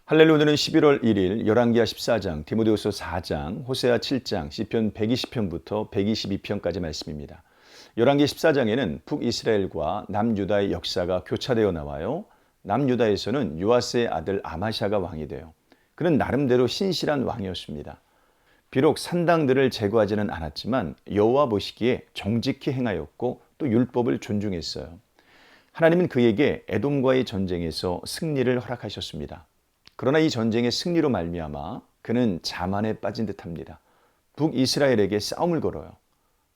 할렐루야. 오늘은 11월 1일 열왕기하 14장, 디모데후서 4장, 호세아 7장, 시편 120편부터 122편까지 말씀입니다. 열왕기 14장에는 북이스라엘과 남유다의 역사가 교차되어 나와요. 남유다에서는 요아스의 아들 아마샤가 왕이 돼요. 그는 나름대로 신실한 왕이었습니다. 비록 산당들을 제거하지는 않았지만 여호와 보시기에 정직히 행하였고 또 율법을 존중했어요. 하나님은 그에게 에돔과의 전쟁에서 승리를 허락하셨습니다. 그러나 이 전쟁의 승리로 말미암아 그는 자만에 빠진 듯합니다. 북이스라엘에게 싸움을 걸어요.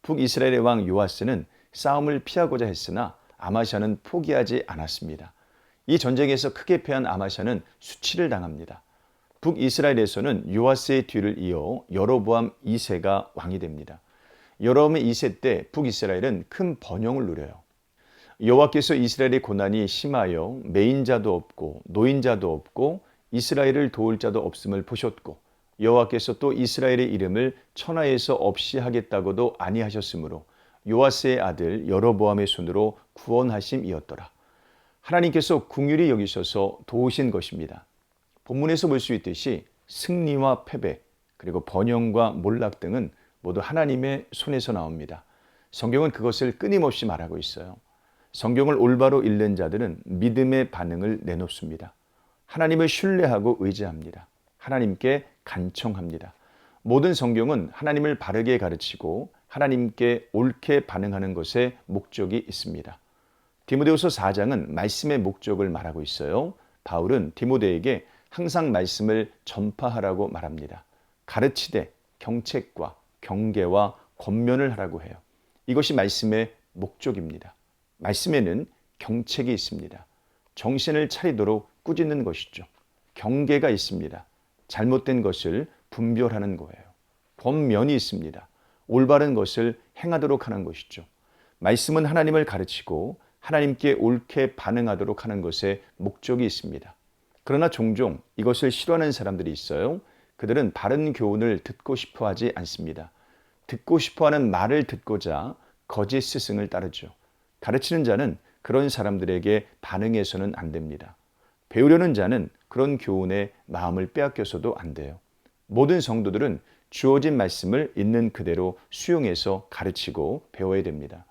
북이스라엘의 왕 요아스는 싸움을 피하고자 했으나 아마샤는 포기하지 않았습니다. 이 전쟁에서 크게 패한 아마샤는 수치를 당합니다. 북이스라엘에서는 요아스의 뒤를 이어 여로보암 2세가 왕이 됩니다. 여로보암 2세 때 북이스라엘은 큰 번영을 누려요. 여호와께서 이스라엘의 고난이 심하여 매인자도 없고 노인자도 없고 이스라엘을 도울 자도 없음을 보셨고 여호와께서 또 이스라엘의 이름을 천하에서 없이 하겠다고도 아니하셨으므로 요아스의 아들 여로보암의 손으로 구원하심이었더라. 하나님께서 긍휼히 여기셔서 도우신 것입니다. 본문에서 볼 수 있듯이 승리와 패배 그리고 번영과 몰락 등은 모두 하나님의 손에서 나옵니다. 성경은 그것을 끊임없이 말하고 있어요. 성경을 올바로 읽는 자들은 믿음의 반응을 내놓습니다. 하나님을 신뢰하고 의지합니다. 하나님께 간청합니다. 모든 성경은 하나님을 바르게 가르치고 하나님께 옳게 반응하는 것에 목적이 있습니다. 디모데후서 4장은 말씀의 목적을 말하고 있어요. 바울은 디모데에게 항상 말씀을 전파하라고 말합니다. 가르치되 경책과 경계와 권면을 하라고 해요. 이것이 말씀의 목적입니다. 말씀에는 경책이 있습니다. 정신을 차리도록 꾸짖는 것이죠. 경계가 있습니다. 잘못된 것을 분별하는 거예요. 권면이 있습니다. 올바른 것을 행하도록 하는 것이죠. 말씀은 하나님을 가르치고 하나님께 옳게 반응하도록 하는 것에 목적이 있습니다. 그러나 종종 이것을 싫어하는 사람들이 있어요. 그들은 바른 교훈을 듣고 싶어 하지 않습니다. 듣고 싶어 하는 말을 듣고자 거짓 스승을 따르죠. 가르치는 자는 그런 사람들에게 반응해서는 안 됩니다. 배우려는 자는 그런 교훈에 마음을 빼앗겨서도 안 돼요. 모든 성도들은 주어진 말씀을 있는 그대로 수용해서 가르치고 배워야 됩니다.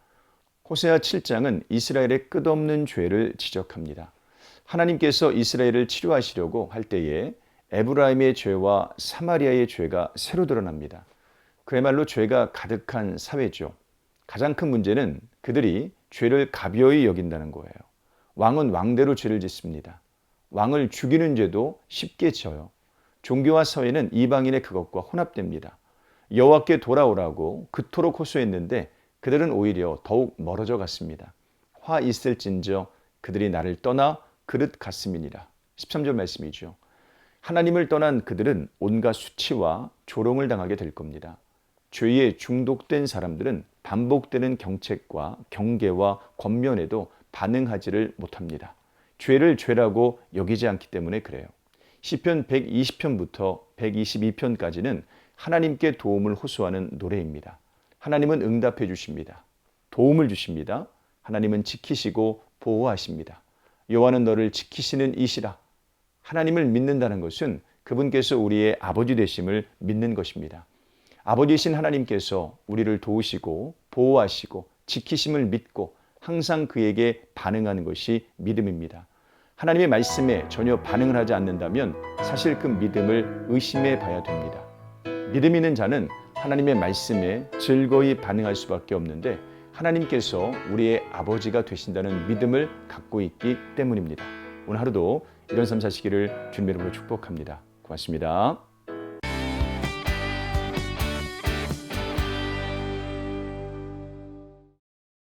호세아 7장은 이스라엘의 끝없는 죄를 지적합니다. 하나님께서 이스라엘을 치료하시려고 할 때에 에브라임의 죄와 사마리아의 죄가 새로 드러납니다. 그야말로 죄가 가득한 사회죠. 가장 큰 문제는 그들이 죄를 가벼이 여긴다는 거예요. 왕은 왕대로 죄를 짓습니다. 왕을 죽이는 죄도 쉽게 지어요. 종교와 사회는 이방인의 그것과 혼합됩니다. 여호와께 돌아오라고 그토록 호소했는데 그들은 오히려 더욱 멀어져 갔습니다. 화 있을진저 그들이 나를 떠나 그릇 같음이니라. 13절 말씀이죠. 하나님을 떠난 그들은 온갖 수치와 조롱을 당하게 될 겁니다. 죄에 중독된 사람들은 반복되는 경책과 경계와 권면에도 반응하지를 못합니다. 죄를 죄라고 여기지 않기 때문에 그래요. 시편 120편부터 122편까지는 하나님께 도움을 호소하는 노래입니다. 하나님은 응답해 주십니다. 도움을 주십니다. 하나님은 지키시고 보호하십니다. 여호와는 너를 지키시는 이시라. 하나님을 믿는다는 것은 그분께서 우리의 아버지 되심을 믿는 것입니다. 아버지이신 하나님께서 우리를 도우시고 보호하시고 지키심을 믿고 항상 그에게 반응하는 것이 믿음입니다. 하나님의 말씀에 전혀 반응을 하지 않는다면 사실 그 믿음을 의심해 봐야 됩니다. 믿음 있는 자는 하나님의 말씀에 즐거이 반응할 수밖에 없는데 하나님께서 우리의 아버지가 되신다는 믿음을 갖고 있기 때문입니다. 오늘 하루도 이런 삶 사시기를 주님의 이름으로 축복합니다. 고맙습니다.